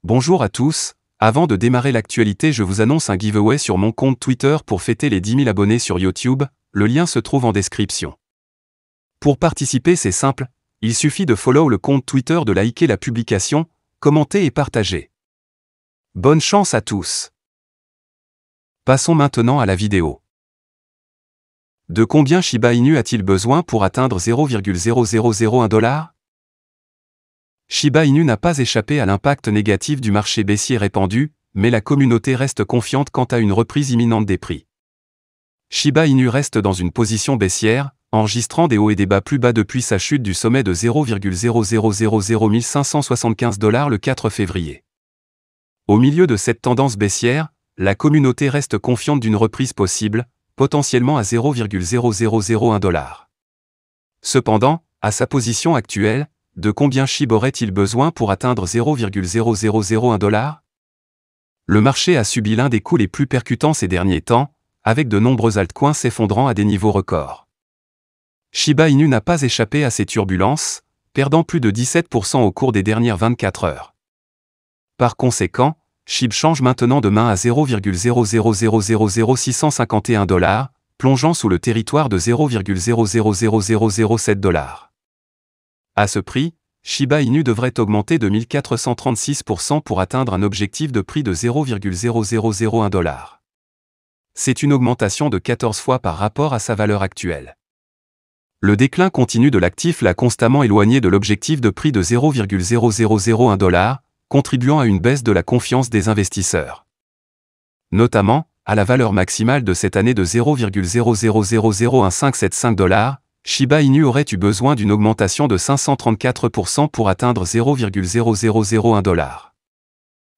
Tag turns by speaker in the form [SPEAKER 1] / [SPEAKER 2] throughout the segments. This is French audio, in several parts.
[SPEAKER 1] Bonjour à tous, avant de démarrer l'actualité je vous annonce un giveaway sur mon compte Twitter pour fêter les 10 000 abonnés sur YouTube, le lien se trouve en description. Pour participer c'est simple, il suffit de follow le compte Twitter, de liker la publication, commenter et partager. Bonne chance à tous. Passons maintenant à la vidéo. De combien Shiba Inu a-t-il besoin pour atteindre 0,0001 $? Shiba Inu n'a pas échappé à l'impact négatif du marché baissier répandu, mais la communauté reste confiante quant à une reprise imminente des prix. Shiba Inu reste dans une position baissière, enregistrant des hauts et des bas plus bas depuis sa chute du sommet de 0,000575 $ le 4 février. Au milieu de cette tendance baissière, la communauté reste confiante d'une reprise possible, potentiellement à 0,0001 $. Cependant, à sa position actuelle, de combien SHIB aurait-il besoin pour atteindre 0,0001 $? Le marché a subi l'un des coups les plus percutants ces derniers temps, avec de nombreux altcoins s'effondrant à des niveaux records. Shiba Inu n'a pas échappé à ces turbulences, perdant plus de 17% au cours des dernières 24 heures. Par conséquent, SHIB change maintenant de main à 0,0000651 $, plongeant sous le territoire de 0,000007 $. À ce prix, Shiba Inu devrait augmenter de 1436% pour atteindre un objectif de prix de 0,0001 $. C'est une augmentation de 14 fois par rapport à sa valeur actuelle. Le déclin continu de l'actif l'a constamment éloigné de l'objectif de prix de 0,0001 $, contribuant à une baisse de la confiance des investisseurs. Notamment, à la valeur maximale de cette année de 0,00011575 $, Shiba Inu aurait eu besoin d'une augmentation de 534% pour atteindre 0,0001 $.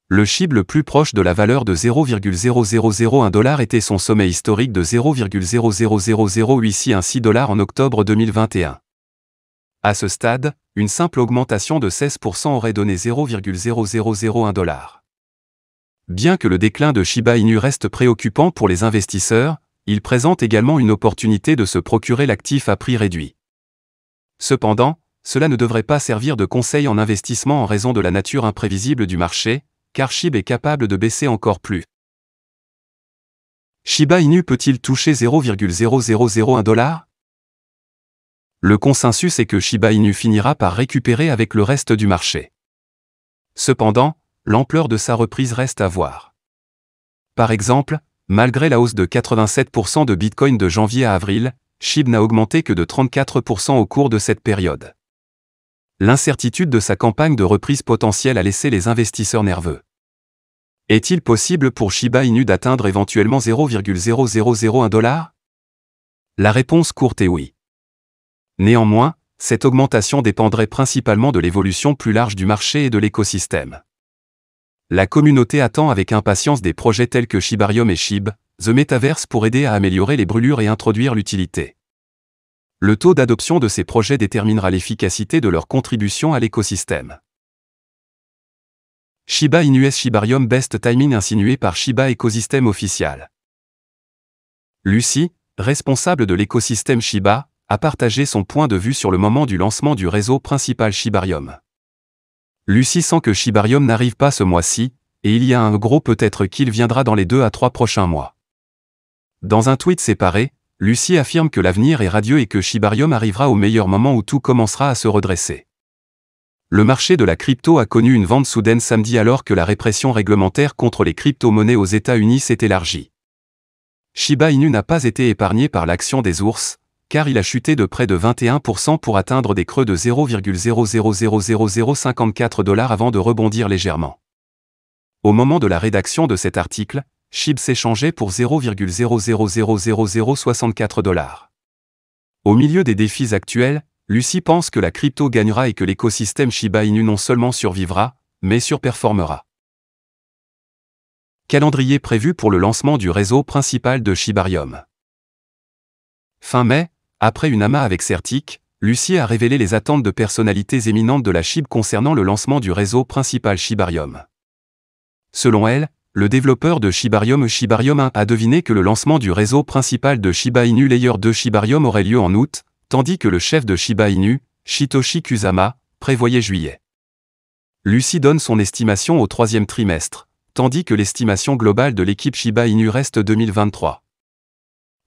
[SPEAKER 1] Le SHIB le plus proche de la valeur de 0,0001 $ était son sommet historique de 0,00086 $ en octobre 2021. À ce stade, une simple augmentation de 16% aurait donné 0,0001 $. Bien que le déclin de Shiba Inu reste préoccupant pour les investisseurs, il présente également une opportunité de se procurer l'actif à prix réduit. Cependant, cela ne devrait pas servir de conseil en investissement en raison de la nature imprévisible du marché, car SHIB est capable de baisser encore plus. Shiba Inu peut-il toucher 0,0001 $? Le consensus est que Shiba Inu finira par récupérer avec le reste du marché. Cependant, l'ampleur de sa reprise reste à voir. Par exemple, malgré la hausse de 87% de Bitcoin de janvier à avril, SHIB n'a augmenté que de 34% au cours de cette période. L'incertitude de sa campagne de reprise potentielle a laissé les investisseurs nerveux. Est-il possible pour Shiba Inu d'atteindre éventuellement 0,0001 $? La réponse courte est oui. Néanmoins, cette augmentation dépendrait principalement de l'évolution plus large du marché et de l'écosystème. La communauté attend avec impatience des projets tels que Shibarium et SHIB, The Metaverse pour aider à améliorer les brûlures et introduire l'utilité. Le taux d'adoption de ces projets déterminera l'efficacité de leur contribution à l'écosystème. Shiba Inu Shibarium Best Timing insinué par Shiba Ecosystem Official. Lucy, responsable de l'écosystème Shiba, a partagé son point de vue sur le moment du lancement du réseau principal Shibarium. Lucy sent que Shibarium n'arrive pas ce mois-ci, et il y a un gros peut-être qu'il viendra dans les 2 à 3 prochains mois. Dans un tweet séparé, Lucy affirme que l'avenir est radieux et que Shibarium arrivera au meilleur moment où tout commencera à se redresser. Le marché de la crypto a connu une vente soudaine samedi alors que la répression réglementaire contre les crypto-monnaies aux États-Unis s'est élargie. Shiba Inu n'a pas été épargné par l'action des ours, car il a chuté de près de 21% pour atteindre des creux de 0,000054 $ avant de rebondir légèrement. Au moment de la rédaction de cet article, SHIB s'échangeait pour 0,000064 $. Au milieu des défis actuels, Lucy pense que la crypto gagnera et que l'écosystème Shiba Inu non seulement survivra, mais surperformera. Calendrier prévu pour le lancement du réseau principal de Shibarium. Fin mai, après une AMA avec Certic, Lucy a révélé les attentes de personnalités éminentes de la SHIB concernant le lancement du réseau principal Shibarium. Selon elle, le développeur de Shibarium 1 a deviné que le lancement du réseau principal de Shiba Inu Layer 2 Shibarium aurait lieu en août, tandis que le chef de Shiba Inu, Shitoshi Kusama, prévoyait juillet. Lucy donne son estimation au troisième trimestre, tandis que l'estimation globale de l'équipe Shiba Inu reste 2023.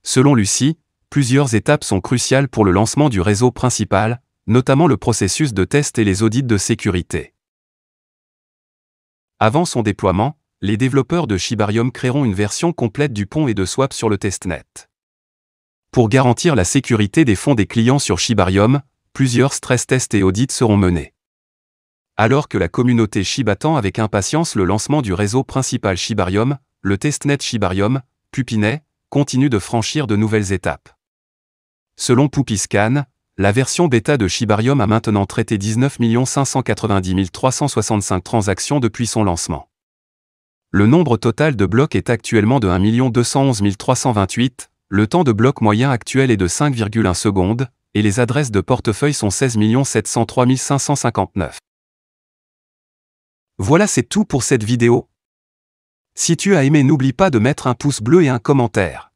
[SPEAKER 1] Selon Lucy, plusieurs étapes sont cruciales pour le lancement du réseau principal, notamment le processus de test et les audits de sécurité. Avant son déploiement, les développeurs de Shibarium créeront une version complète du pont et de Swap sur le testnet. Pour garantir la sécurité des fonds des clients sur Shibarium, plusieurs stress tests et audits seront menés. Alors que la communauté Shiba attend avec impatience le lancement du réseau principal Shibarium, le testnet Shibarium, Puppynet, continue de franchir de nouvelles étapes. Selon Puppyscan, la version bêta de Shibarium a maintenant traité 19 590 365 transactions depuis son lancement. Le nombre total de blocs est actuellement de 1 211 328, le temps de bloc moyen actuel est de 5,1 secondes, et les adresses de portefeuille sont 16 703 559. Voilà, c'est tout pour cette vidéo. Si tu as aimé, n'oublie pas de mettre un pouce bleu et un commentaire.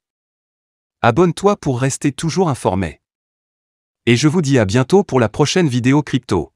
[SPEAKER 1] Abonne-toi pour rester toujours informé. Et je vous dis à bientôt pour la prochaine vidéo crypto.